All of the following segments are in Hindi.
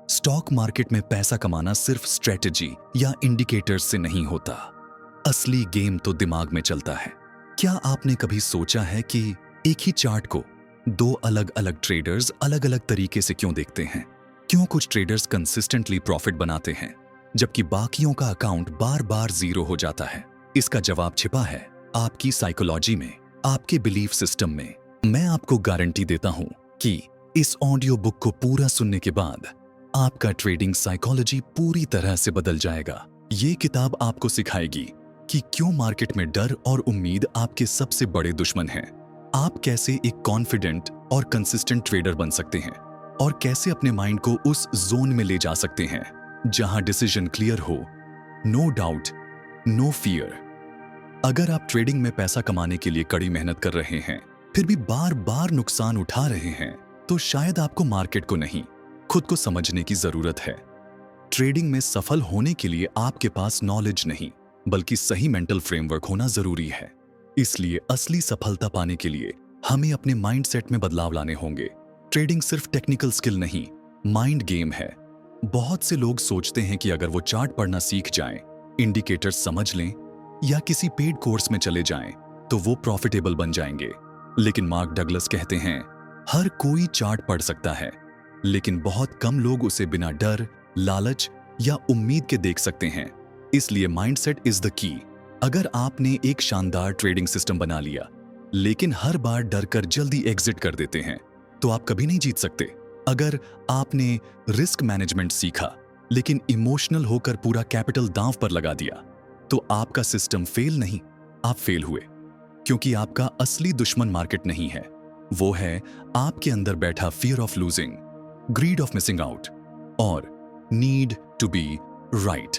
स्टॉक मार्केट में पैसा कमाना सिर्फ स्ट्रेटजी या इंडिकेटर्स से नहीं होता। असली गेम तो दिमाग में चलता है। क्या आपने कभी सोचा है कि एक ही चार्ट को दो अलग अलग ट्रेडर्स अलग अलग तरीके से क्यों देखते हैं? क्यों कुछ ट्रेडर्स कंसिस्टेंटली प्रॉफिट बनाते हैं जबकि बाकियों का अकाउंट बार बार जीरो हो जाता है? इसका जवाब छिपा है आपकी साइकोलॉजी में, आपके बिलीफ सिस्टम में। मैं आपको गारंटी देता हूं कि इस ऑडियो बुक को पूरा सुनने के बाद आपका ट्रेडिंग साइकोलॉजी पूरी तरह से बदल जाएगा। ये किताब आपको सिखाएगी कि क्यों मार्केट में डर और उम्मीद आपके सबसे बड़े दुश्मन हैं। आप कैसे एक कॉन्फिडेंट और कंसिस्टेंट ट्रेडर बन सकते हैं और कैसे अपने माइंड को उस जोन में ले जा सकते हैं जहां डिसीजन क्लियर हो, नो डाउट, नो फियर। अगर आप ट्रेडिंग में पैसा कमाने के लिए कड़ी मेहनत कर रहे हैं फिर भी बार बार नुकसान उठा रहे हैं तो शायद आपको मार्केट को नहीं, खुद को समझने की जरूरत है। ट्रेडिंग में सफल होने के लिए आपके पास नॉलेज नहीं बल्कि सही मेंटल फ्रेमवर्क होना जरूरी है। इसलिए असली सफलता पाने के लिए हमें अपने माइंडसेट में बदलाव लाने होंगे। ट्रेडिंग सिर्फ टेक्निकल स्किल नहीं, माइंड गेम है। बहुत से लोग सोचते हैं कि अगर वो चार्ट पढ़ना सीख जाएं, इंडिकेटर्स समझ लें या किसी पेड कोर्स में चले जाएं तो वो प्रॉफिटेबल बन जाएंगे। लेकिन मार्क डगलस कहते हैं, हर कोई चार्ट पढ़ सकता है लेकिन बहुत कम लोग उसे बिना डर, लालच या उम्मीद के देख सकते हैं। इसलिए माइंडसेट इज द की। अगर आपने एक शानदार ट्रेडिंग सिस्टम बना लिया लेकिन हर बार डर कर जल्दी एग्जिट कर देते हैं तो आप कभी नहीं जीत सकते। अगर आपने रिस्क मैनेजमेंट सीखा लेकिन इमोशनल होकर पूरा कैपिटल दांव पर लगा दिया तो आपका सिस्टम फेल नहीं, आप फेल हुए। क्योंकि आपका असली दुश्मन मार्केट नहीं है, वो है आपके अंदर बैठा fear of losing, greed of missing out और need to be right.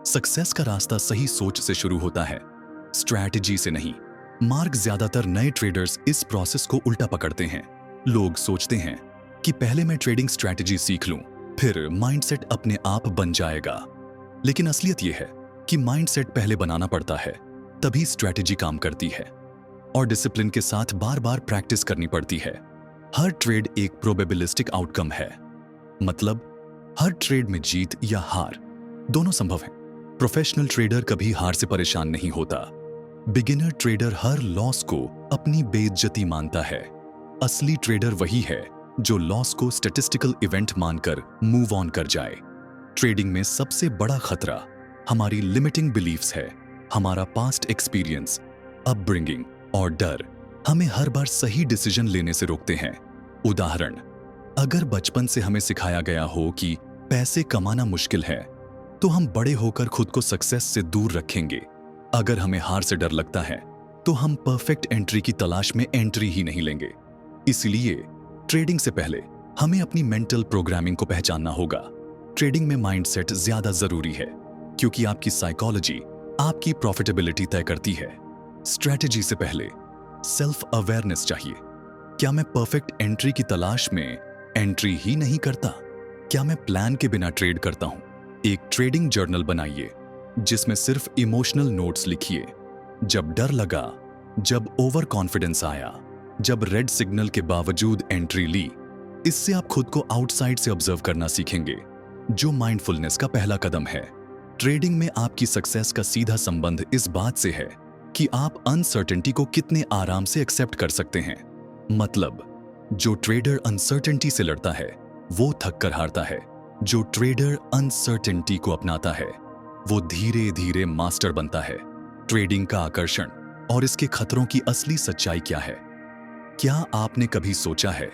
Success का रास्ता सही सोच से शुरू होता है, स्ट्रैटेजी से नहीं। मार्क ज्यादातर नए ट्रेडर्स इस प्रोसेस को उल्टा पकड़ते हैं। लोग सोचते हैं कि पहले मैं ट्रेडिंग स्ट्रैटेजी सीख लूं, फिर माइंडसेट अपने आप बन जाएगा। लेकिन असलियत यह है कि माइंडसेट पहले बनाना पड़ता है, तभी स्ट्रैटेजी काम करती है। और डिसिप्लिन के साथ बार बार प्रैक्टिस करनी पड़ती है। हर ट्रेड एक प्रोबेबिलिस्टिक आउटकम है, मतलब हर ट्रेड में जीत या हार दोनों संभव है। प्रोफेशनल ट्रेडर कभी हार से परेशान नहीं होता। बिगिनर ट्रेडर हर लॉस को अपनी बेइज्जती मानता है। असली ट्रेडर वही है जो लॉस को स्टैटिस्टिकल इवेंट मानकर मूव ऑन कर जाए। ट्रेडिंग में सबसे बड़ा खतरा हमारी लिमिटिंग बिलीफ्स है। हमारा पास्ट एक्सपीरियंस, अपब्रिंगिंग और डर हमें हर बार सही डिसीजन लेने से रोकते हैं। उदाहरण, अगर बचपन से हमें सिखाया गया हो कि पैसे कमाना मुश्किल है तो हम बड़े होकर खुद को सक्सेस से दूर रखेंगे। अगर हमें हार से डर लगता है तो हम परफेक्ट एंट्री की तलाश में एंट्री ही नहीं लेंगे। इसलिए ट्रेडिंग से पहले हमें अपनी मेंटल प्रोग्रामिंग को पहचानना होगा। ट्रेडिंग में माइंडसेट ज्यादा जरूरी है क्योंकि आपकी साइकोलॉजी आपकी प्रॉफिटेबिलिटी तय करती है। स्ट्रैटेजी से पहले सेल्फ अवेयरनेस चाहिए। क्या मैं परफेक्ट एंट्री की तलाश में एंट्री ही नहीं करता? क्या मैं प्लान के बिना ट्रेड करता हूं? एक ट्रेडिंग जर्नल बनाइए जिसमें सिर्फ इमोशनल नोट्स लिखिए। जब डर लगा, जब ओवर कॉन्फिडेंस आया, जब रेड सिग्नल के बावजूद एंट्री ली। इससे आप खुद को आउटसाइड से ऑब्जर्व करना सीखेंगे, जो माइंडफुलनेस का पहला कदम है। ट्रेडिंग में आपकी सक्सेस का सीधा संबंध इस बात से है कि आप अनसर्टेनिटी को कितने आराम से एक्सेप्ट कर सकते हैं। मतलब, जो ट्रेडर अनसर्टेनिटी से लड़ता है वो थक कर हारता है। जो ट्रेडर अनसर्टेनिटी को अपनाता है वो धीरे धीरे मास्टर बनता है। ट्रेडिंग का आकर्षण और इसके खतरों की असली सच्चाई क्या है? क्या आपने कभी सोचा है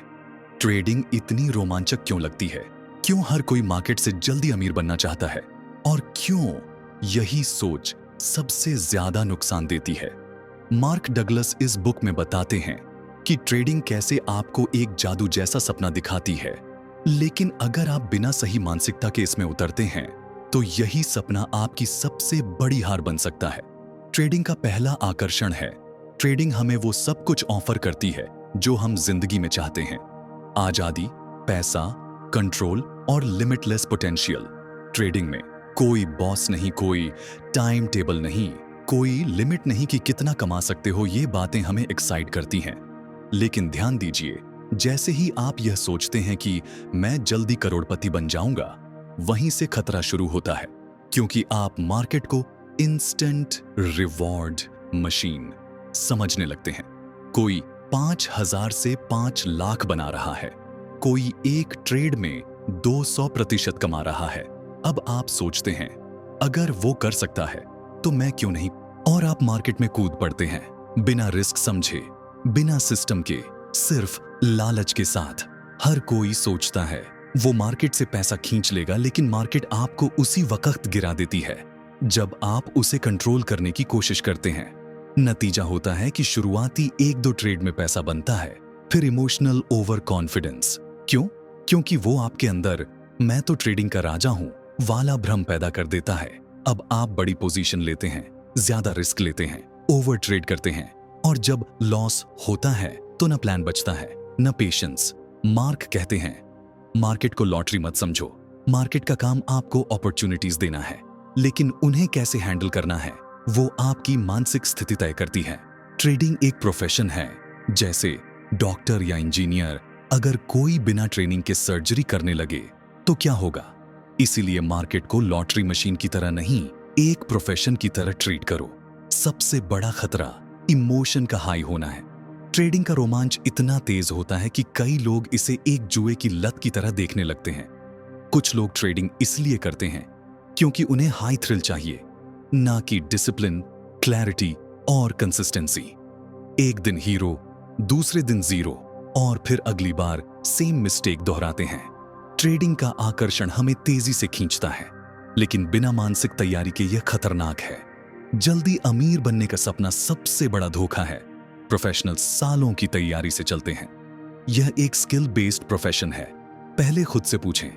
ट्रेडिंग इतनी रोमांचक क्यों लगती है? क्यों हर कोई मार्केट से जल्दी अमीर बनना चाहता है? और क्यों यही सोच सबसे ज्यादा नुकसान देती है? मार्क डगलस इस बुक में बताते हैं कि ट्रेडिंग कैसे आपको एक जादू जैसा सपना दिखाती है, लेकिन अगर आप बिना सही मानसिकता के इसमें उतरते हैं तो यही सपना आपकी सबसे बड़ी हार बन सकता है। ट्रेडिंग का पहला आकर्षण है, ट्रेडिंग हमें वो सब कुछ ऑफर करती है जो हम जिंदगी में चाहते हैं। आजादी, पैसा, कंट्रोल और लिमिटलेस पोटेंशियल। ट्रेडिंग में कोई बॉस नहीं, कोई टाइम टेबल नहीं, कोई लिमिट नहीं कि कितना कमा सकते हो। ये बातें हमें एक्साइट करती हैं, लेकिन ध्यान दीजिए, जैसे ही आप यह सोचते हैं कि मैं जल्दी करोड़पति बन जाऊंगा, वहीं से खतरा शुरू होता है, क्योंकि आप मार्केट को इंस्टेंट रिवॉर्ड मशीन समझने लगते हैं। कोई 5,000 से 5 लाख बना रहा है, कोई एक ट्रेड में 200% कमा रहा है। अब आप सोचते हैं, अगर वो कर सकता है तो मैं क्यों नहीं? और आप मार्केट में कूद पड़ते हैं, बिना रिस्क समझे, बिना सिस्टम के, सिर्फ लालच के साथ। हर कोई सोचता है वो मार्केट से पैसा खींच लेगा, लेकिन मार्केट आपको उसी वक्त गिरा देती है जब आप उसे कंट्रोल करने की कोशिश करते हैं। नतीजा होता है कि शुरुआती 1-2 ट्रेड में पैसा बनता है, फिर इमोशनल ओवर कॉन्फिडेंस। क्यों? क्योंकि वो आपके अंदर मैं तो ट्रेडिंग का राजा हूं वाला भ्रम पैदा कर देता है। अब आप बड़ी पोजीशन लेते हैं, ज्यादा रिस्क लेते हैं, ओवर ट्रेड करते हैं, और जब लॉस होता है तो न प्लान बचता है, न पेशेंस। मार्क कहते हैं, मार्केट को लॉटरी मत समझो। मार्केट का काम आपको अपॉर्चुनिटीज देना है, लेकिन उन्हें कैसे हैंडल करना है वो आपकी मानसिक स्थिति तय करती है। ट्रेडिंग एक प्रोफेशन है, जैसे डॉक्टर या इंजीनियर। अगर कोई बिना ट्रेनिंग के सर्जरी करने लगे तो क्या होगा? इसीलिए मार्केट को लॉटरी मशीन की तरह नहीं, एक प्रोफेशन की तरह ट्रीट करो। सबसे बड़ा खतरा इमोशन का हाई होना है। ट्रेडिंग का रोमांच इतना तेज होता है कि कई लोग इसे एक जुए की लत की तरह देखने लगते हैं। कुछ लोग ट्रेडिंग इसलिए करते हैं क्योंकि उन्हें हाई थ्रिल चाहिए, ना कि डिसिप्लिन, क्लैरिटी और कंसिस्टेंसी। एक दिन हीरो, दूसरे दिन जीरो, और फिर अगली बार सेम मिस्टेक दोहराते हैं। ट्रेडिंग का आकर्षण हमें तेजी से खींचता है, लेकिन बिना मानसिक तैयारी के यह खतरनाक है। जल्दी अमीर बनने का सपना सबसे बड़ा धोखा है। प्रोफेशनल सालों की तैयारी से चलते हैं। यह एक स्किल बेस्ड प्रोफेशन है। पहले खुद से पूछें,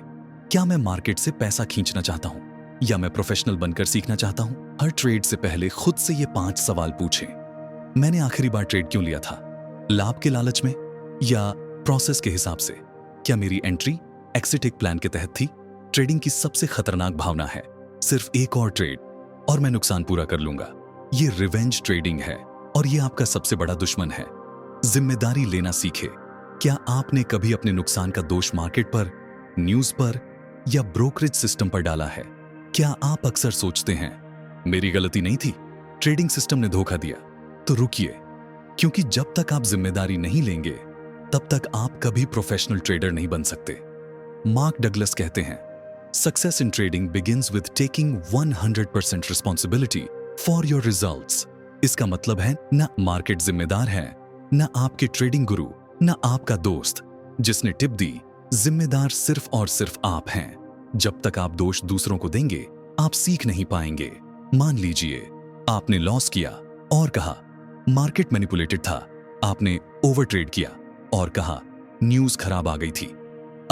क्या मैं मार्केट से पैसा खींचना चाहता हूं या मैं प्रोफेशनल बनकर सीखना चाहता हूं? हर ट्रेड से पहले खुद से ये 5 सवाल पूछें। मैंने आखिरी बार ट्रेड क्यों लिया था? लाभ के लालच में या प्रोसेस के हिसाब से? क्या मेरी एंट्री एक्सिट एक प्लान के तहत थी? ट्रेडिंग की सबसे खतरनाक भावना है सिर्फ एक और ट्रेड और मैं नुकसान पूरा कर लूंगा। ये रिवेंज ट्रेडिंग है और ये आपका सबसे बड़ा दुश्मन है। जिम्मेदारी लेना सीखे। क्या आपने कभी अपने नुकसान का दोष मार्केट पर, न्यूज पर या ब्रोकरेज सिस्टम पर डाला है? क्या आप अक्सर सोचते हैं, मेरी गलती नहीं थी, ट्रेडिंग सिस्टम ने धोखा दिया? तो रुकिए, क्योंकि जब तक आप जिम्मेदारी नहीं लेंगे तब तक आप कभी प्रोफेशनल ट्रेडर नहीं बन सकते। मार्क डगलस कहते हैं, success in trading begins with taking 100% responsibility for your results. इसका मतलब है, न मार्केट जिम्मेदार है, न आपके ट्रेडिंग गुरु, न आपका दोस्त जिसने टिप दी। जिम्मेदार सिर्फ और सिर्फ आप हैं। जब तक आप दोष दूसरों को देंगे, आप सीख नहीं पाएंगे। मान लीजिए आपने लॉस किया और कहा मार्केट मैनिपुलेटेड था। आपने ओवर ट्रेड किया और कहा न्यूज खराब आ गई थी।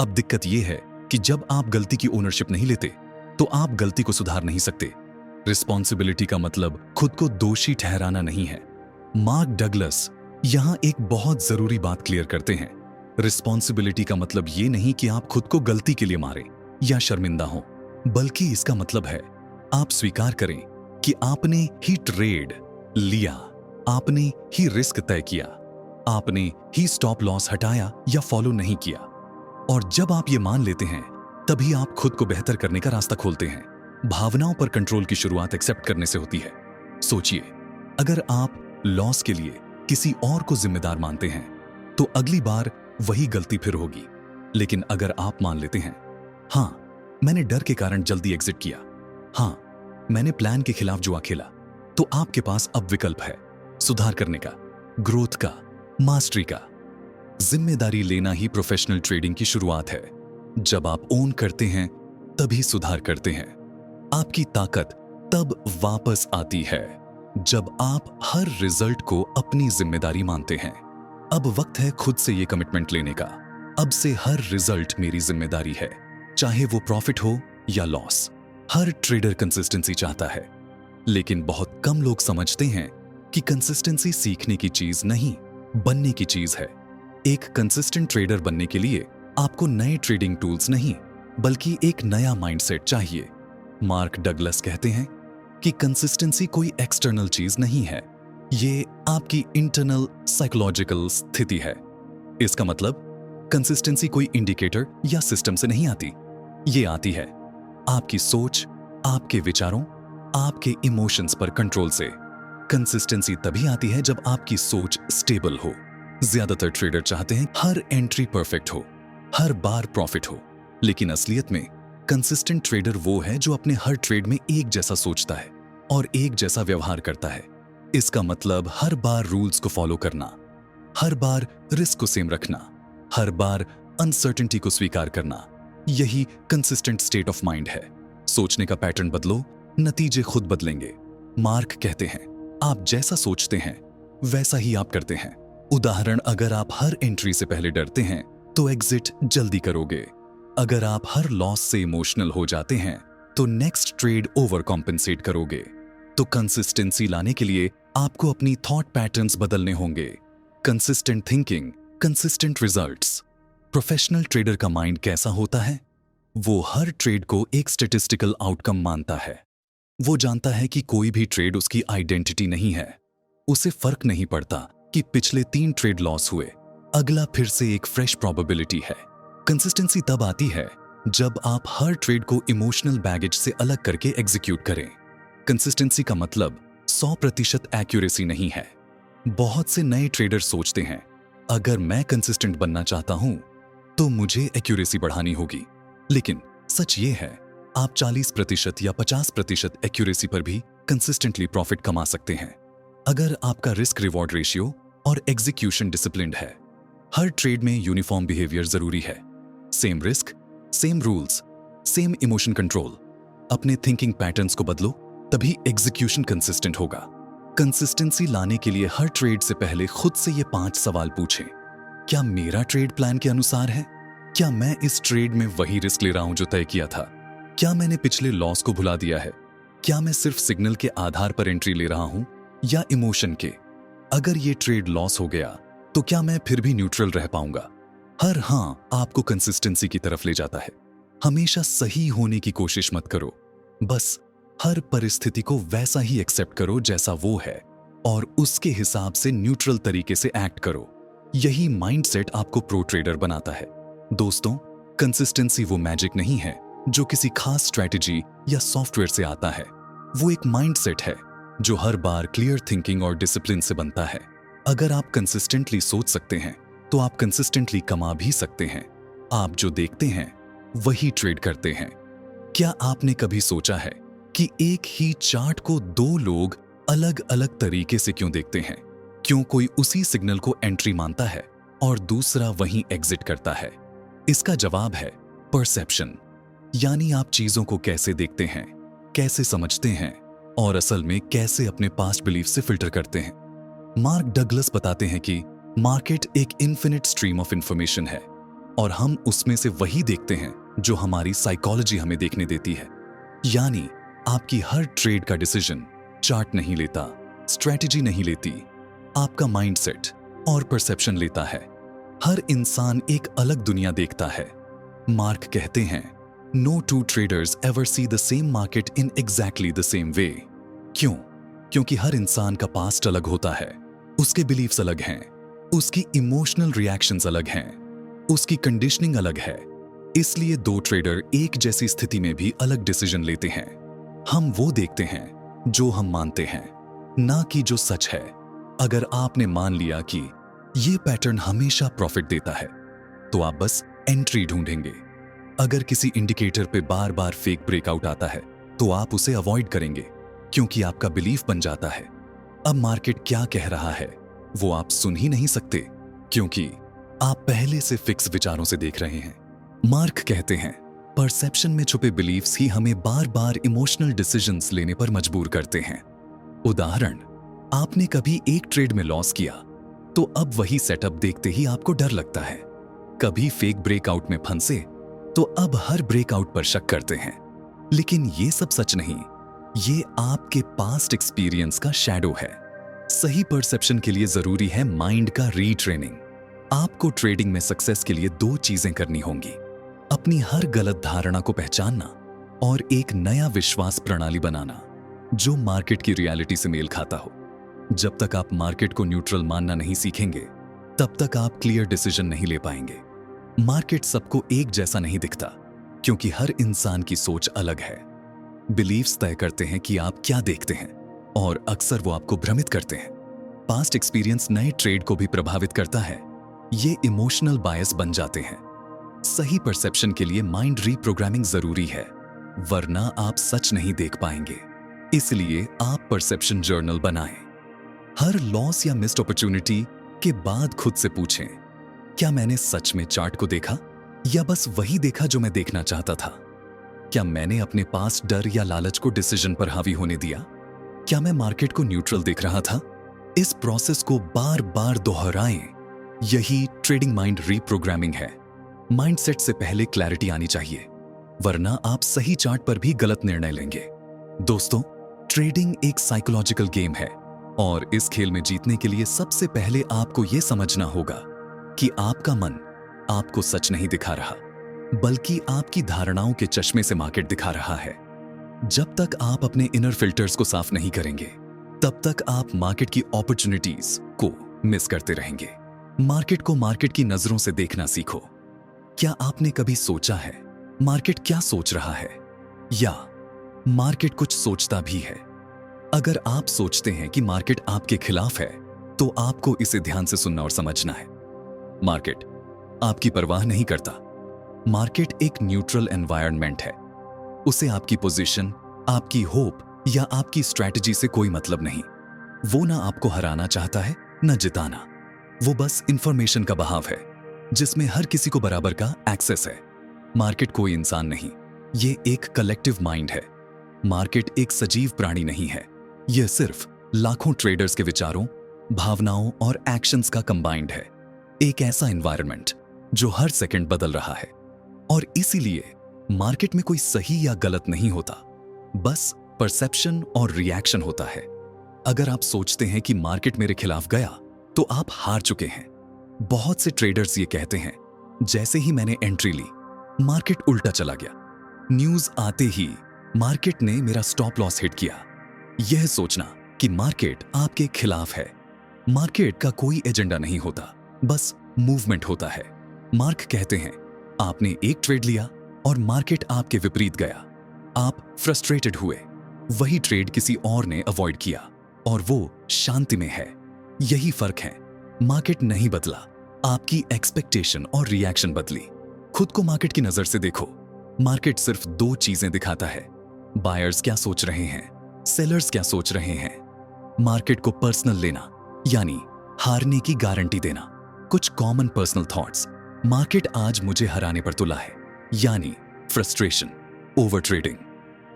अब दिक्कत यह है कि जब आप गलती की ओनरशिप नहीं लेते तो आप गलती को सुधार नहीं सकते। रिस्पॉन्सिबिलिटी का मतलब खुद को दोषी ठहराना नहीं है। मार्क डगलस यहां एक बहुत जरूरी बात क्लियर करते हैं। रिस्पॉन्सिबिलिटी का मतलब ये नहीं कि आप खुद को गलती के लिए मारें या शर्मिंदा हो, बल्कि इसका मतलब है आप स्वीकार करें कि आपने ही ट्रेड लिया, आपने ही रिस्क तय किया, आपने ही स्टॉप लॉस हटाया या फॉलो नहीं किया। और जब आप ये मान लेते हैं, तभी आप खुद को बेहतर करने का रास्ता खोलते हैं। भावनाओं पर कंट्रोल की शुरुआत एक्सेप्ट करने से होती है। सोचिए, अगर आप लॉस के लिए किसी और को जिम्मेदार मानते हैं तो अगली बार वही गलती फिर होगी। लेकिन अगर आप मान लेते हैं, हां, मैंने डर के कारण जल्दी एग्जिट किया, हां, मैंने प्लान के खिलाफ जुआ खेला, तो आपके पास अब विकल्प है सुधार करने का, ग्रोथ का, मास्टरी का। जिम्मेदारी लेना ही प्रोफेशनल ट्रेडिंग की शुरुआत है। जब आप ओन करते हैं तभी सुधार करते हैं। आपकी ताकत तब वापस आती है जब आप हर रिजल्ट को अपनी जिम्मेदारी मानते हैं। अब वक्त है खुद से ये कमिटमेंट लेने का। अब से हर रिजल्ट मेरी जिम्मेदारी है, चाहे वो प्रॉफिट हो या लॉस। हर ट्रेडर कंसिस्टेंसी चाहता है, लेकिन बहुत कम लोग समझते हैं कि कंसिस्टेंसी सीखने की चीज नहीं, बनने की चीज है। एक कंसिस्टेंट ट्रेडर बनने के लिए आपको नए ट्रेडिंग टूल्स नहीं, बल्कि एक नया माइंडसेट चाहिए। मार्क डगलस कहते हैं कि कंसिस्टेंसी कोई एक्सटर्नल चीज नहीं है, ये आपकी इंटरनल साइकोलॉजिकल स्थिति है। इसका मतलब कंसिस्टेंसी कोई इंडिकेटर या सिस्टम से नहीं आती, ये आती है आपकी सोच, आपके विचारों, आपके इमोशंस पर कंट्रोल से। कंसिस्टेंसी तभी आती है जब आपकी सोच स्टेबल हो। ज्यादातर ट्रेडर चाहते हैं हर एंट्री परफेक्ट हो, हर बार प्रॉफिट हो, लेकिन असलियत में कंसिस्टेंट ट्रेडर वो है जो अपने हर ट्रेड में एक जैसा सोचता है और एक जैसा व्यवहार करता है। इसका मतलब हर बार रूल्स को फॉलो करना, हर बार रिस्क को सेम रखना, हर बार अनसर्टेनिटी को स्वीकार करना। यही कंसिस्टेंट स्टेट ऑफ माइंड है। सोचने का पैटर्न बदलो, नतीजे खुद बदलेंगे। मार्क कहते हैं, आप जैसा सोचते हैं वैसा ही आप करते हैं। उदाहरण, अगर आप हर एंट्री से पहले डरते हैं तो एग्जिट जल्दी करोगे। अगर आप हर लॉस से इमोशनल हो जाते हैं तो नेक्स्ट ट्रेड ओवर कॉम्पेंसेट करोगे। तो कंसिस्टेंसी लाने के लिए आपको अपनी थॉट पैटर्न्स बदलने होंगे। Consistent thinking, consistent results. Professional trader का माइंड कैसा होता है? वो हर ट्रेड को एक स्टैटिस्टिकल आउटकम मानता है। वो जानता है कि कोई भी ट्रेड उसकी आइडेंटिटी नहीं है। उसे फर्क नहीं पड़ता कि पिछले 3 ट्रेड लॉस हुए, अगला फिर से एक फ्रेश प्रोबेबिलिटी है। कंसिस्टेंसी तब आती है जब आप हर ट्रेड को इमोशनल बैगेज से अलग करके एग्जीक्यूट करें। कंसिस्टेंसी का मतलब 100% एक्यूरेसी नहीं है। बहुत से नए ट्रेडर सोचते हैं, अगर मैं कंसिस्टेंट बनना चाहता हूं तो मुझे एक्यूरेसी बढ़ानी होगी। लेकिन सच ये है, आप 40% या 50% एक्यूरेसी पर भी कंसिस्टेंटली प्रॉफिट कमा सकते हैं, अगर आपका रिस्क रिवॉर्ड रेशियो और एग्जीक्यूशन डिसिप्लिन्ड है। हर ट्रेड में यूनिफॉर्म बिहेवियर जरूरी है। Same risk, same rules, same emotion control. अपने थिंकिंग पैटर्न्स को बदलो, तभी एग्जीक्यूशन कंसिस्टेंट होगा। कंसिस्टेंसी लाने के लिए हर ट्रेड से पहले खुद से ये 5 सवाल पूछें। क्या मेरा ट्रेड प्लान के अनुसार है? क्या मैं इस ट्रेड में वही रिस्क ले रहा हूं जो तय किया था? क्या मैंने पिछले लॉस को भुला दिया है? क्या मैं सिर्फ सिग्नल के आधार पर एंट्री ले रहा हूं या इमोशन के? अगर ये ट्रेड लॉस हो गया तो क्या मैं फिर भी न्यूट्रल रह पाऊंगा? हर हाँ आपको कंसिस्टेंसी की तरफ ले जाता है। हमेशा सही होने की कोशिश मत करो, बस हर परिस्थिति को वैसा ही एक्सेप्ट करो जैसा वो है और उसके हिसाब से न्यूट्रल तरीके से एक्ट करो। यही माइंडसेट आपको प्रो ट्रेडर बनाता है। दोस्तों, कंसिस्टेंसी वो मैजिक नहीं है जो किसी खास स्ट्रैटेजी या सॉफ्टवेयर से आता है। वो एक माइंडसेट है जो हर बार क्लियर थिंकिंग और डिसिप्लिन से बनता है। अगर आप कंसिस्टेंटली सोच सकते हैं तो आप कंसिस्टेंटली कमा भी सकते हैं। आप जो देखते हैं वही ट्रेड करते हैं। क्या आपने कभी सोचा है कि एक ही चार्ट को 2 लोग अलग अलग तरीके से क्यों देखते हैं? क्यों कोई उसी सिग्नल को एंट्री मानता है और दूसरा वहीं एग्जिट करता है? इसका जवाब है परसेप्शन। यानी आप चीजों को कैसे देखते हैं, कैसे समझते हैं और असल में कैसे अपने पास्ट बिलीफ से फिल्टर करते हैं। मार्क डगलस बताते हैं कि मार्केट एक इन्फिनिट स्ट्रीम ऑफ इंफॉर्मेशन है और हम उसमें से वही देखते हैं जो हमारी साइकोलॉजी हमें देखने देती है। यानी आपकी हर ट्रेड का डिसीजन चार्ट नहीं लेता, स्ट्रैटेजी नहीं लेती, आपका माइंडसेट और परसेप्शन लेता है। हर इंसान एक अलग दुनिया देखता है। मार्क कहते हैं, no 2 traders ever see the same market in exactly the same way। क्यों? क्योंकि हर इंसान का पास्ट अलग होता है, उसके बिलीफ्स अलग हैं, उसकी इमोशनल रिएक्शंस अलग हैं, उसकी कंडीशनिंग अलग है। इसलिए 2 ट्रेडर एक जैसी स्थिति में भी अलग डिसीजन लेते हैं। हम वो देखते हैं जो हम मानते हैं, ना कि जो सच है। अगर आपने मान लिया कि ये पैटर्न हमेशा प्रॉफिट देता है, तो आप बस एंट्री ढूंढेंगे। अगर किसी इंडिकेटर पे बार बार फेक ब्रेकआउट आता है, तो आप उसे अवॉइड करेंगे क्योंकि आपका बिलीफ बन जाता है। अब मार्केट क्या कह रहा है वो आप सुन ही नहीं सकते क्योंकि आप पहले से फिक्स विचारों से देख रहे हैं। मार्क कहते हैं, परसेप्शन में छुपे बिलीफ्स ही हमें बार बार इमोशनल डिसीजंस लेने पर मजबूर करते हैं। उदाहरण, आपने कभी एक ट्रेड में लॉस किया तो अब वही सेटअप देखते ही आपको डर लगता है। कभी फेक ब्रेकआउट में फंसे तो अब हर ब्रेकआउट पर शक करते हैं। लेकिन ये सब सच नहीं, ये आपके पास्ट एक्सपीरियंस का शैडो है। सही परसेप्शन के लिए जरूरी है माइंड का रीट्रेनिंग। आपको ट्रेडिंग में सक्सेस के लिए 2 चीजें करनी होंगी, अपनी हर गलत धारणा को पहचानना और एक नया विश्वास प्रणाली बनाना जो मार्केट की रियलिटी से मेल खाता हो। जब तक आप मार्केट को न्यूट्रल मानना नहीं सीखेंगे, तब तक आप क्लियर डिसीजन नहीं ले पाएंगे। मार्केट सबको एक जैसा नहीं दिखता, क्योंकि हर इंसान की सोच अलग है। बिलीव्स तय करते हैं कि आप क्या देखते हैं, और अक्सर वो आपको भ्रमित करते हैं। पास्ट एक्सपीरियंस नए ट्रेड को भी प्रभावित करता है। ये इमोशनल बायस बन जाते हैं। सही परसेप्शन के लिए माइंड रीप्रोग्रामिंग जरूरी है, वरना आप सच नहीं देख पाएंगे। इसलिए आप परसेप्शन जर्नल बनाएं। हर लॉस या मिस्ड अपॉर्चुनिटी के बाद खुद से पूछें, क्या मैंने सच में चार्ट को देखा, या बस वही देखा जो मैं देखना चाहता था? क्या मैंने अपने पास डर या लालच को डिसीजन पर हावी होने दिया? क्या मैं मार्केट को न्यूट्रल देख रहा था? इस प्रोसेस को बार बार दोहराएं। यही ट्रेडिंग माइंड रीप्रोग्रामिंग है। माइंडसेट से पहले क्लैरिटी आनी चाहिए, वरना आप सही चार्ट पर भी गलत निर्णय लेंगे। दोस्तों, ट्रेडिंग एक साइकोलॉजिकल गेम है, और इस खेल में जीतने के लिए सबसे पहले आपको यह समझना होगा कि आपका मन आपको सच नहीं दिखा रहा, बल्कि आपकी धारणाओं के चश्मे से मार्केट दिखा रहा है। जब तक आप अपने इनर फिल्टर्स को साफ नहीं करेंगे, तब तक आप मार्केट की अपॉर्चुनिटीज को मिस करते रहेंगे। मार्केट को मार्केट की नजरों से देखना सीखो। क्या आपने कभी सोचा है मार्केट क्या सोच रहा है, या मार्केट कुछ सोचता भी है? अगर आप सोचते हैं कि मार्केट आपके खिलाफ है, तो आपको इसे ध्यान से सुनना और समझना है। मार्केट आपकी परवाह नहीं करता। मार्केट एक न्यूट्रल एनवायरनमेंट है। उसे आपकी पोजीशन, आपकी होप या आपकी स्ट्रैटेजी से कोई मतलब नहीं। वो ना आपको हराना चाहता है, ना जिताना। वो बस इंफॉर्मेशन का बहाव है, जिसमें हर किसी को बराबर का एक्सेस है। मार्केट कोई इंसान नहीं, ये एक कलेक्टिव माइंड है। मार्केट एक सजीव प्राणी नहीं है, यह सिर्फ लाखों ट्रेडर्स के विचारों, भावनाओं और एक्शंस का कंबाइंड है। एक ऐसा एनवायरनमेंट जो हर सेकंड बदल रहा है। और इसीलिए मार्केट में कोई सही या गलत नहीं होता, बस परसेप्शन और रिएक्शन होता है। अगर आप सोचते हैं कि मार्केट मेरे खिलाफ गया, तो आप हार चुके हैं। बहुत से ट्रेडर्स ये कहते हैं, जैसे ही मैंने एंट्री ली, मार्केट उल्टा चला गया। न्यूज आते ही मार्केट ने मेरा स्टॉप लॉस हिट किया। यह सोचना कि मार्केट आपके खिलाफ है। मार्केट का कोई एजेंडा नहीं होता, बस मूवमेंट होता है। मार्क कहते हैं, आपने एक ट्रेड लिया और मार्केट आपके विपरीत गया। आप फ्रस्ट्रेटेड हुए। वही ट्रेड किसी और ने अवॉइड किया, और वो शांति में है। यही फर्क है। मार्केट नहीं बदला, आपकी एक्सपेक्टेशन और रिएक्शन बदली। खुद को मार्केट की नजर से देखो। मार्केट सिर्फ दो चीजें दिखाता है, बायर्स क्या सोच रहे हैं, सेलर्स क्या सोच रहे हैं। मार्केट को पर्सनल लेना, यानी हारने की गारंटी देना। कुछ कॉमन पर्सनल थॉट्स। मार्केट आज मुझे हराने पर तुला है, यानी फ्रस्ट्रेशन, ओवर ट्रेडिंग।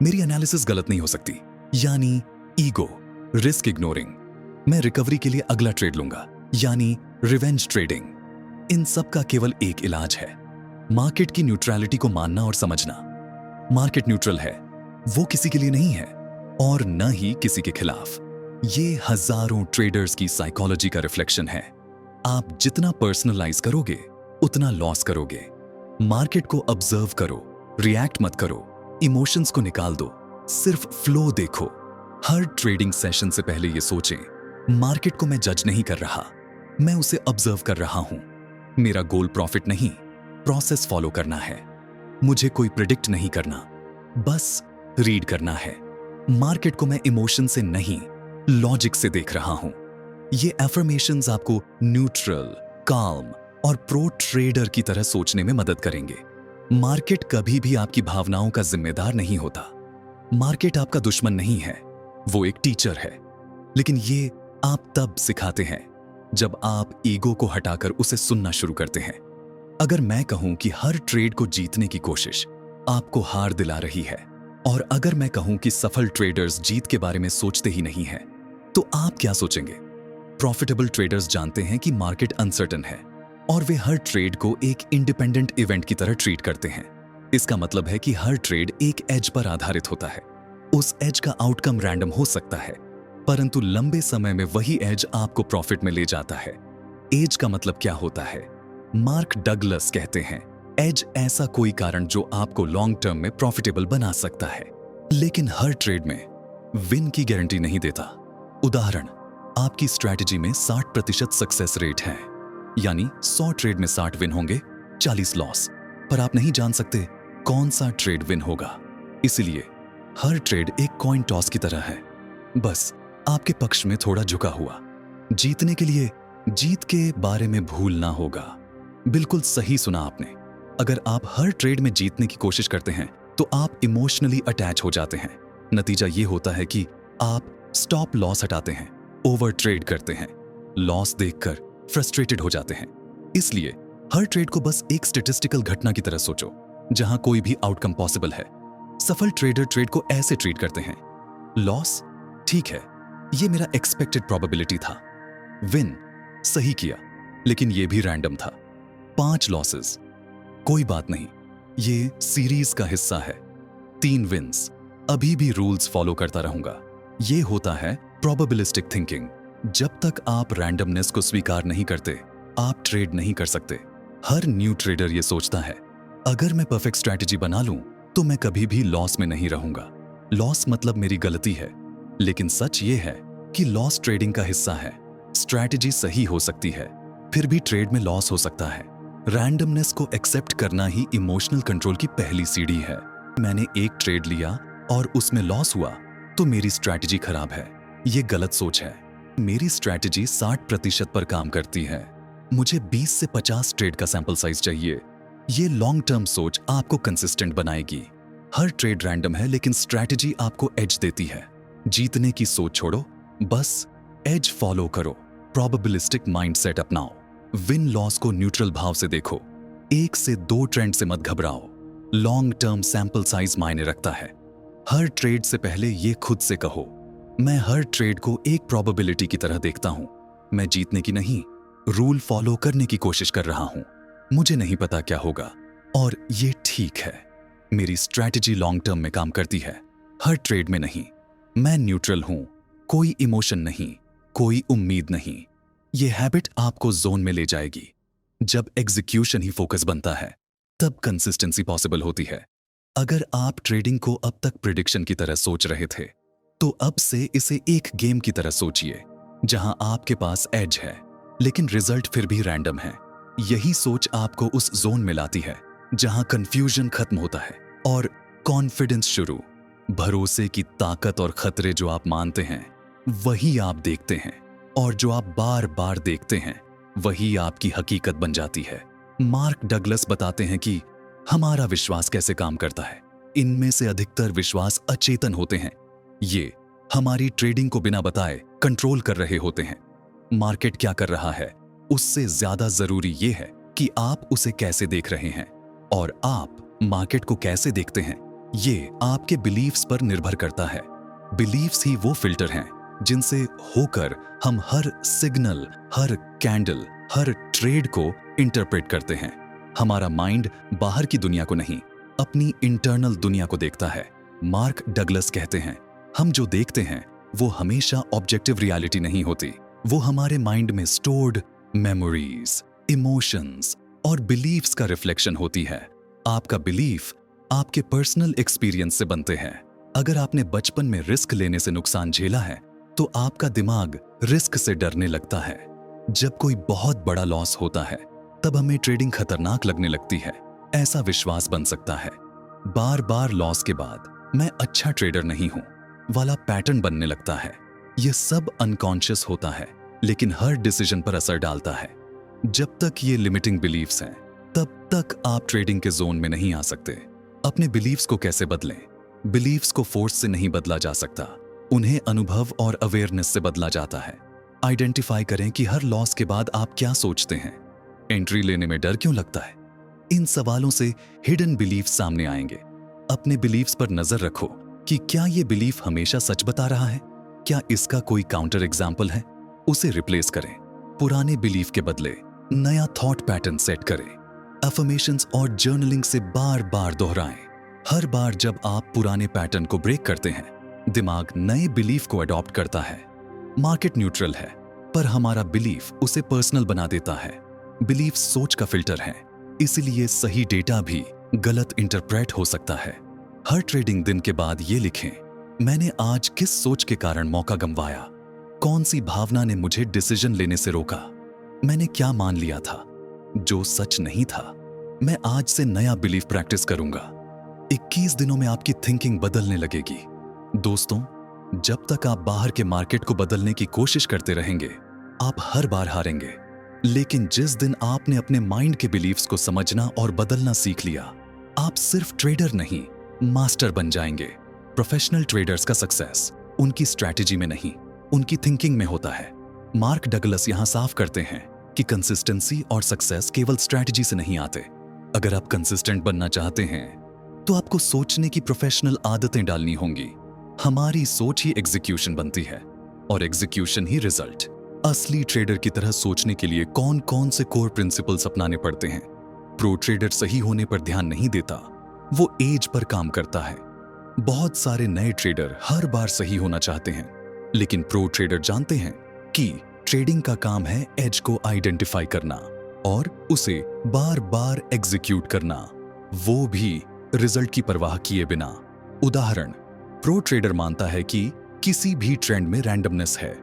मेरी एनालिसिस गलत नहीं हो सकती, यानी ईगो, रिस्क इग्नोरिंग। मैं रिकवरी के लिए अगला ट्रेड लूंगा, यानी रिवेंज ट्रेडिंग। इन सब का केवल एक इलाज है, मार्केट की न्यूट्रलिटी को मानना और समझना। मार्केट न्यूट्रल है, वो किसी के लिए नहीं है और न ही किसी के खिलाफ। ये हजारों ट्रेडर्स की साइकोलॉजी का रिफ्लेक्शन है। आप जितना पर्सनलाइज करोगे, उतना लॉस करोगे। मार्केट को ऑब्जर्व करो, रिएक्ट मत करो, इमोशंस को निकाल दो, सिर्फ फ्लो देखो। हर ट्रेडिंग सेशन से पहले ये सोचें, मार्केट को मैं जज नहीं कर रहा, मैं उसे ऑब्जर्व कर रहा हूं। मेरा गोल प्रॉफिट नहीं, प्रोसेस फॉलो करना है। मुझे कोई प्रिडिक्ट नहीं करना, बस रीड करना है। मार्केट को मैं इमोशन से नहीं, लॉजिक से देख रहा हूं। ये एफर्मेशंस आपको न्यूट्रल, काम और प्रो ट्रेडर की तरह सोचने में मदद करेंगे। मार्केट कभी भी आपकी भावनाओं का जिम्मेदार नहीं होता। मार्केट आपका दुश्मन नहीं है, वो एक टीचर है। लेकिन ये आप तब सिखाते हैं जब आप ईगो को हटाकर उसे सुनना शुरू करते हैं। अगर मैं कहूं कि हर ट्रेड को जीतने की कोशिश आपको हार दिला रही है, और अगर मैं कहूं कि सफल ट्रेडर्स जीत के बारे में सोचते ही नहीं हैं, तो आप क्या सोचेंगे? प्रॉफिटेबल ट्रेडर्स जानते हैं कि मार्केट अनसर्टन है, और वे हर ट्रेड को एक इंडिपेंडेंट इवेंट की तरह ट्रीट करते हैं। इसका मतलब है कि हर ट्रेड एक एज पर आधारित होता है। उस एज का आउटकम रैंडम हो सकता है, परंतु लंबे समय में वही एज आपको प्रॉफिट में ले जाता है। एज का मतलब क्या होता है? मार्क डगलस कहते हैं, एज ऐसा कोई कारण जो आपको लॉन्ग टर्म में प्रॉफिटेबल बना सकता है, लेकिन हर ट्रेड में विन की गारंटी नहीं देता। उदाहरण, आपकी स्ट्रैटेजी में 60% सक्सेस रेट है, यानी 100 ट्रेड में 60 विन होंगे, 40 लॉस, पर आप नहीं जान सकते कौन सा ट्रेड विन होगा। इसलिए हर ट्रेड एक कॉइन टॉस की तरह है, बस आपके पक्ष में थोड़ा झुका हुआ। जीतने के लिए जीत के बारे में भूलना होगा। बिल्कुल सही सुना आपने। अगर आप हर ट्रेड में जीतने की कोशिश करते हैं तो आप इमोशनली अटैच हो जाते हैं। नतीजा ये होता है कि आप स्टॉप लॉस हटाते हैं, ओवर ट्रेड करते हैं, लॉस देखकर फ्रस्ट्रेटेड हो जाते हैं। इसलिए हर ट्रेड को बस एक स्टैटिस्टिकल घटना की तरह सोचो जहां कोई भी आउटकम पॉसिबल है। सफल ट्रेडर ट्रेड को ऐसे ट्रीट करते हैं, लॉस ठीक है, ये मेरा एक्सपेक्टेड प्रोबेबिलिटी था। विन सही किया, लेकिन ये भी रैंडम था। 5 लॉसेस, कोई बात नहीं, ये सीरीज का हिस्सा है। 3 विन्स, अभी भी रूल्स फॉलो करता रहूंगा। ये होता है प्रोबेबिलिस्टिक थिंकिंग। जब तक आप रैंडमनेस को स्वीकार नहीं करते, आप ट्रेड नहीं कर सकते। हर न्यू ट्रेडर ये सोचता है, अगर मैं परफेक्ट स्ट्रैटेजी बना लूं तो मैं कभी भी लॉस में नहीं रहूंगा। लॉस मतलब मेरी गलती है, लेकिन सच ये है कि लॉस ट्रेडिंग का हिस्सा है। स्ट्रैटेजी सही हो सकती है, फिर भी ट्रेड में लॉस हो सकता है। रैंडमनेस को एक्सेप्ट करना ही इमोशनल कंट्रोल की पहली सीढ़ी है। मैंने एक ट्रेड लिया और उसमें लॉस हुआ तो मेरी स्ट्रैटेजी खराब है, ये गलत सोच है। मेरी स्ट्रैटेजी 60% पर काम करती है। मुझे 20 से 50 ट्रेड का सैंपल साइज चाहिए। ये लॉन्ग टर्म सोच आपको कंसिस्टेंट बनाएगी। हर ट्रेड रैंडम है, लेकिन स्ट्रैटेजी आपको एज देती है। जीतने की सोच छोड़ो, बस एज फॉलो करो। प्रोबेबिलिस्टिक माइंडसेट अपनाओ। विन लॉस को न्यूट्रल भाव से देखो। 1 से 2 ट्रेंड से मत घबराओ। लॉन्ग टर्म सैंपल साइज मायने रखता है। हर ट्रेड से पहले ये खुद से कहो, मैं हर ट्रेड को एक प्रोबेबिलिटी की तरह देखता हूं। मैं जीतने की नहीं, रूल फॉलो करने की कोशिश कर रहा हूं। मुझे नहीं पता क्या होगा और ये ठीक है। मेरी स्ट्रैटेजी लॉन्ग टर्म में काम करती है, हर ट्रेड में नहीं। मैं न्यूट्रल हूं, कोई इमोशन नहीं, कोई उम्मीद नहीं। ये हैबिट आपको जोन में ले जाएगी। जब एग्जीक्यूशन ही फोकस बनता है, तब कंसिस्टेंसी पॉसिबल होती है। अगर आप ट्रेडिंग को अब तक प्रिडिक्शन की तरह सोच रहे थे, तो अब से इसे एक गेम की तरह सोचिए, जहां आपके पास एज है, लेकिन रिजल्ट फिर भी रैंडम है। यही सोच आपको उस जोन में लाती है जहां कंफ्यूजन खत्म होता है और कॉन्फिडेंस शुरू। भरोसे की ताकत और खतरे जो आप मानते हैं, वही आप देखते हैं, और जो आप बार बार देखते हैं, वही आपकी हकीकत बन जाती है। मार्क डगलस बताते हैं कि हमारा विश्वास कैसे काम करता है। इनमें से अधिकतर विश्वास अचेतन होते हैं। ये हमारी ट्रेडिंग को बिना बताए कंट्रोल कर रहे होते हैं। मार्केट क्या कर रहा है, उससे ज्यादा जरूरी ये है कि आप उसे कैसे देख रहे हैं, और आप मार्केट को कैसे देखते हैं, ये आपके बिलीव्स पर निर्भर करता है। बिलीव्स ही वो फिल्टर हैं जिनसे होकर हम हर सिग्नल, हर कैंडल, हर ट्रेड को इंटरप्रेट करते हैं। हमारा माइंड बाहर की दुनिया को नहीं, अपनी इंटरनल दुनिया को देखता है। मार्क डगलस कहते हैं, हम जो देखते हैं वो हमेशा ऑब्जेक्टिव रियलिटी नहीं होती। वो हमारे माइंड में स्टोर्ड मेमोरीज, इमोशंस और बिलीव्स का रिफ्लेक्शन होती है। आपका बिलीफ आपके पर्सनल एक्सपीरियंस से बनते हैं। अगर आपने बचपन में रिस्क लेने से नुकसान झेला है, तो आपका दिमाग रिस्क से डरने लगता है। जब कोई बहुत बड़ा लॉस होता है, तब हमें ट्रेडिंग खतरनाक लगने लगती है। ऐसा विश्वास बन सकता है। बार बार लॉस के बाद मैं अच्छा ट्रेडर नहीं हूं वाला पैटर्न बनने लगता है। यह सब अनकॉन्शियस होता है, लेकिन हर डिसीजन पर असर डालता है। जब तक ये लिमिटिंग बिलीव्स हैं, तब तक आप ट्रेडिंग के जोन में नहीं आ सकते। अपने बिलीव्स को कैसे बदलें? बिलीव्स को फोर्स से नहीं बदला जा सकता, उन्हें अनुभव और अवेयरनेस से बदला जाता है। आइडेंटिफाई करें कि हर लॉस के बाद आप क्या सोचते हैं। एंट्री लेने में डर क्यों लगता है? इन सवालों से हिडन बिलीफ सामने आएंगे। अपने बिलीव्स पर नजर रखो कि क्या ये बिलीफ हमेशा सच बता रहा है? क्या इसका कोई काउंटर एग्जाम्पल है? उसे रिप्लेस करें। पुराने बिलीफ के बदले नया थॉट पैटर्न सेट करें। अफर्मेशंस और जर्नलिंग से बार बार दोहराएं। हर बार जब आप पुराने पैटर्न को ब्रेक करते हैं, दिमाग नए बिलीफ को अडॉप्ट करता है। मार्केट न्यूट्रल है, पर हमारा बिलीफ उसे पर्सनल बना देता है। बिलीफ सोच का फिल्टर है, इसलिए सही डेटा भी गलत इंटरप्रेट हो सकता है। हर ट्रेडिंग दिन के बाद ये लिखें, मैंने आज किस सोच के कारण मौका गंवाया? कौन सी भावना ने मुझे डिसीजन लेने से रोका? मैंने क्या मान लिया था जो सच नहीं था? मैं आज से नया बिलीफ प्रैक्टिस करूंगा। 21 दिनों में आपकी थिंकिंग बदलने लगेगी। दोस्तों, जब तक आप बाहर के मार्केट को बदलने की कोशिश करते रहेंगे, आप हर बार हारेंगे। लेकिन जिस दिन आपने अपने माइंड के बिलीफ्स को समझना और बदलना सीख लिया, आप सिर्फ ट्रेडर नहीं, मास्टर बन जाएंगे। प्रोफेशनल ट्रेडर्स का सक्सेस उनकी स्ट्रैटेजी में नहीं, उनकी थिंकिंग में होता है। मार्क डगलस यहां साफ करते हैं कि कंसिस्टेंसी और सक्सेस केवल स्ट्रैटेजी से नहीं आते। अगर आप कंसिस्टेंट बनना चाहते हैं तो आपको सोचने की प्रोफेशनल आदतें डालनी होंगी। हमारी सोच ही एग्जीक्यूशन बनती है और एग्जीक्यूशन ही रिजल्ट। असली ट्रेडर की तरह सोचने के लिए कौन कौन से कोर प्रिंसिपल्स अपनाने पड़ते हैं? प्रो ट्रेडर सही होने पर ध्यान नहीं देता, वो एज पर काम करता है। बहुत सारे नए ट्रेडर हर बार सही होना चाहते हैं, लेकिन प्रो ट्रेडर जानते हैं कि ट्रेडिंग का काम है एज को आइडेंटिफाई करना और उसे बार बार एग्जीक्यूट करना, वो भी रिजल्ट की परवाह किए बिना। उदाहरण, प्रो ट्रेडर मानता है कि किसी भी ट्रेंड में रैंडमनेस है,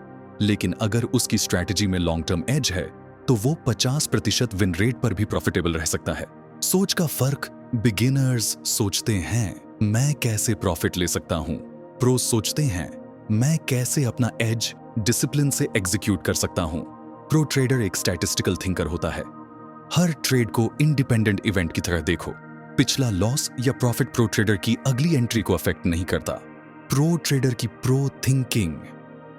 लेकिन अगर उसकी स्ट्रैटेजी में लॉन्ग टर्म एज है तो वो 50% विन रेट पर भी प्रॉफिटेबल रह सकता है। सोच का फर्क, बिगिनर्स सोचते हैं मैं कैसे प्रॉफिट ले सकता हूं, प्रो सोचते हैं मैं कैसे अपना एज डिसिप्लिन से एग्जीक्यूट कर सकता हूं। प्रो ट्रेडर एक स्टैटिस्टिकल थिंकर होता है। हर ट्रेड को इंडिपेंडेंट इवेंट की तरह देखो। पिछला लॉस या प्रॉफिट प्रो ट्रेडर की अगली एंट्री को अफेक्ट नहीं करता। प्रो ट्रेडर की प्रो थिंकिंग,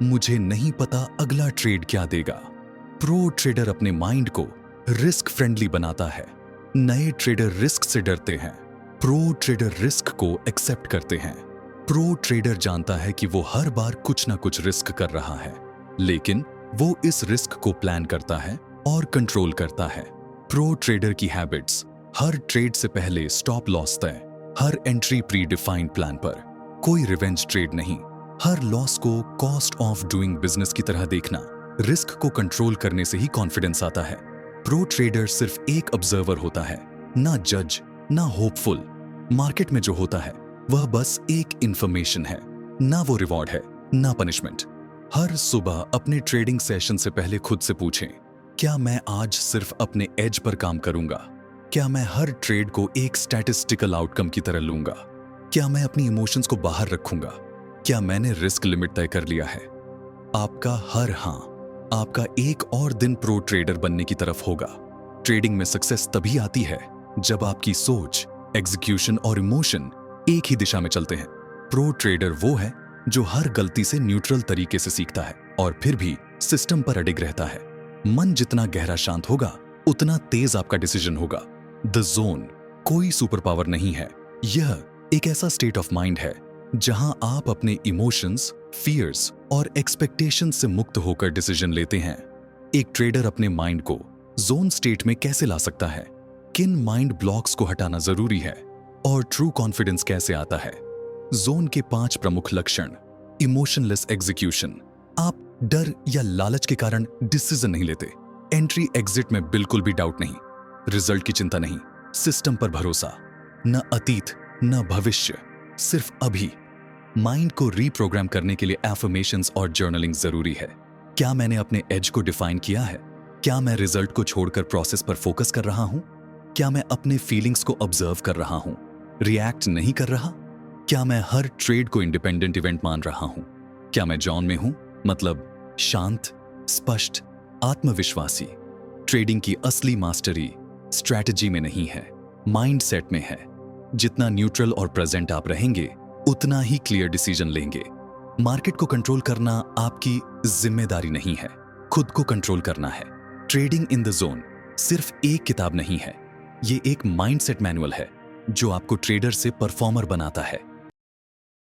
मुझे नहीं पता अगला ट्रेड क्या देगा। प्रो ट्रेडर अपने माइंड को रिस्क फ्रेंडली बनाता है। नए ट्रेडर रिस्क से डरते हैं, प्रो ट्रेडर रिस्क को एक्सेप्ट करते हैं। प्रो ट्रेडर जानता है कि वो हर बार कुछ ना कुछ रिस्क कर रहा है, लेकिन वो इस रिस्क को प्लान करता है और कंट्रोल करता है। प्रो ट्रेडर की हैबिट्स, हर ट्रेड से पहले स्टॉप लॉस तय, हर एंट्री प्री डिफाइंड प्लान पर, कोई रिवेंज ट्रेड नहीं, हर लॉस को कॉस्ट ऑफ डूइंग बिजनेस की तरह देखना। रिस्क को कंट्रोल करने से ही कॉन्फिडेंस आता है। प्रो ट्रेडर सिर्फ एक ऑब्जर्वर होता है, ना जज, ना होपफुल। मार्केट में जो होता है वह बस एक इंफॉर्मेशन है, ना वो रिवॉर्ड है, ना पनिशमेंट। हर सुबह अपने ट्रेडिंग सेशन से पहले खुद से पूछें, क्या मैं आज सिर्फ अपने एज पर काम करूंगा? क्या मैं हर ट्रेड को एक स्टैटिस्टिकल आउटकम की तरह लूंगा? क्या मैं अपनी इमोशंस को बाहर रखूंगा? क्या मैंने रिस्क लिमिट तय कर लिया है? आपका हर हाँ, आपका एक और दिन प्रो ट्रेडर बनने की तरफ होगा। ट्रेडिंग में सक्सेस तभी आती है जब आपकी सोच, एग्जीक्यूशन और इमोशन एक ही दिशा में चलते हैं। प्रो ट्रेडर वो है जो हर गलती से न्यूट्रल तरीके से सीखता है और फिर भी सिस्टम पर अडिग रहता है। मन जितना गहरा शांत होगा, उतना तेज आपका डिसीजन होगा। द जोन कोई सुपर पावर नहीं है, यह एक ऐसा स्टेट ऑफ माइंड है जहां आप अपने इमोशंस, फियर्स और एक्सपेक्टेशंस से मुक्त होकर डिसीजन लेते हैं। एक ट्रेडर अपने माइंड को जोन स्टेट में कैसे ला सकता है? किन माइंड ब्लॉक्स को हटाना जरूरी है? और ट्रू कॉन्फिडेंस कैसे आता है? जोन के 5 प्रमुख लक्षण। इमोशनलेस एग्जीक्यूशन, आप डर या लालच के कारण डिसीजन नहीं लेते। एंट्री एग्जिट में बिल्कुल भी डाउट नहीं, रिजल्ट की चिंता नहीं, सिस्टम पर भरोसा, न अतीत न भविष्य, सिर्फ अभी। माइंड को रीप्रोग्राम करने के लिए एफर्मेशंस और जर्नलिंग जरूरी है। क्या मैंने अपने एज को डिफाइन किया है? क्या मैं रिजल्ट को छोड़कर प्रोसेस पर फोकस कर रहा हूं? क्या मैं अपने फीलिंग्स को ऑब्जर्व कर रहा हूं, रिएक्ट नहीं कर रहा? क्या मैं हर ट्रेड को इंडिपेंडेंट इवेंट मान रहा हूं? क्या मैं जॉन में हूं, मतलब शांत, स्पष्ट, आत्मविश्वासी? ट्रेडिंग की असली मास्टरी स्ट्रैटेजी में नहीं है, माइंडसेट में है। जितना न्यूट्रल और प्रेजेंट आप रहेंगे, उतना ही क्लियर डिसीजन लेंगे। मार्केट को कंट्रोल करना आपकी जिम्मेदारी नहीं है, खुद को कंट्रोल करना है। ट्रेडिंग इन द जोन सिर्फ एक किताब नहीं है, ये एक माइंडसेट मैनुअल है जो आपको ट्रेडर से परफॉर्मर बनाता है।